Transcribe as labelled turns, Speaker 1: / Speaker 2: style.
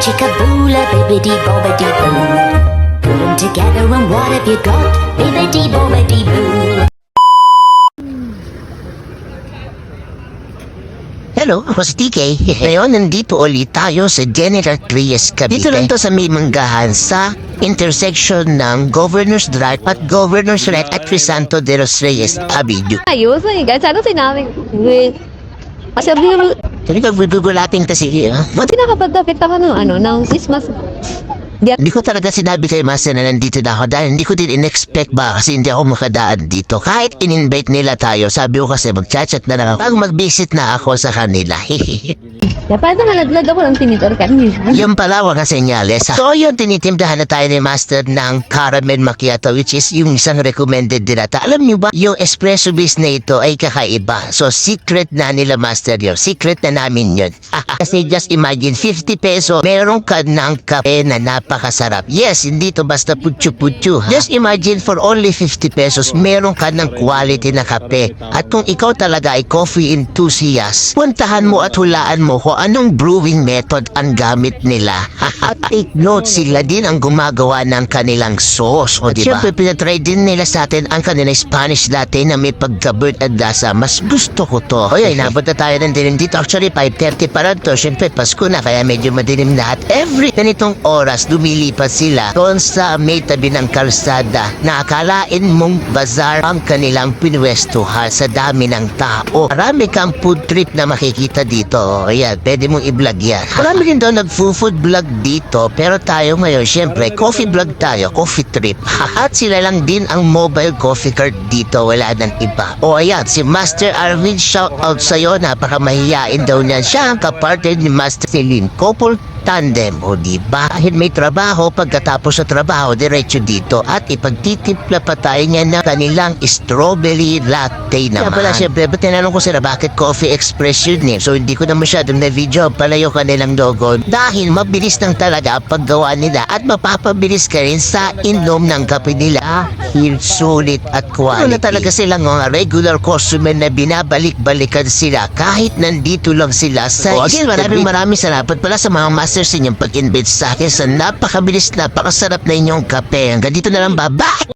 Speaker 1: Chickaboola, bibbidi bobbidi boo. Put 'em together and what have you got? Bibbidi bobbidi boo.
Speaker 2: Hello, ako si TK. Ngayon, nandito ulit tayo sa General Trias, Cavite. Dito lang to sa may manggahan sa intersection ng Governor's Drive at Governor's Right at Crisanto de los Reyes Avenue.
Speaker 3: Ayos, guys. Ano sinabi? Sabi mo,
Speaker 2: Talaga, bubulating kasi,
Speaker 3: ba't nakapagdapit ako ng Christmas?
Speaker 2: Hindi ko talaga sinabi kay Master na nandito na ako dahil hindi ko din in-expect ba kasi hindi ako makadaan dito. Kahit in-invite nila tayo, sabi ko kasi mag-chat na lang ako pag mag-visit na ako sa kanila.
Speaker 3: Kaya paano nalaglag ako ng tinitor kanina?
Speaker 2: Yung pala, mga senyales. So yun, tinitimdahan na tayo ni Master ng caramel macchiato which is yung isang recommended dilata. Alam niyo ba, yung espresso base na ito ay kakaiba. So secret na nila Master yun. Secret na namin yun. Kasi just imagine, 50 peso, meron ka ng kape na napakasarap. Yes, hindi to basta putyo-putyo. Just imagine, for only 50 pesos, meron ka ng quality na kape. At kung ikaw talaga ay coffee enthusiast, puntahan mo at hulaan mo kung anong brewing method ang gamit nila. At take note, sila din ang gumagawa ng kanilang sauce, o diba? Siyempre, pinatry din nila sa atin ang kanilang Spanish latte na may pagka-burnt at lasa. Mas gusto ko to. O yun, nabot na tayo ng dilim dito. Actually, 5:30 pa rin to. Siyempre, Pasko na, kaya medyo madilim lahat. Every ganitong oras, lumilipat sila doon sa may tabi ng kalsada na akalain mong bazaar ang kanilang pinwestuhan sa dami ng tao. Marami kang food trip na makikita dito. Ayan, pwede mong i-vlog yan. Marami din daw nag-food vlog dito, pero tayo ngayon, syempre, coffee vlog tayo, coffee trip. At sila lang din ang mobile coffee cart dito, wala nang iba. O ayan, si Master Arvin, shout out sa'yo, napakamahiyain daw niyan. Siya ang kapartner ni Master Celine, couple tandem, o diba? Kahit may trabaho, pagkatapos sa trabaho, diretso dito at ipagtitimpla pa tayo niya ng kanilang strawberry latte naman. Kaya pala, syempre, ba't tinanong ko sila bakit Coffee Express yun eh? So, hindi ko na masyadong na-video palayo kanilang logo dahil mabilis lang talaga ang paggawa nila at mapapabilis ka rin sa inom ng kape nila. Sulit at quality. Ano na talaga silang mga regular customer na binabalik-balikan sila kahit nandito lang sila sa again, maraming salamat pala sa mga masters inyong pag-invite sa akin sa napakabilis, napakasarap na inyong kape. Hanggang dito na lang, bye-bye!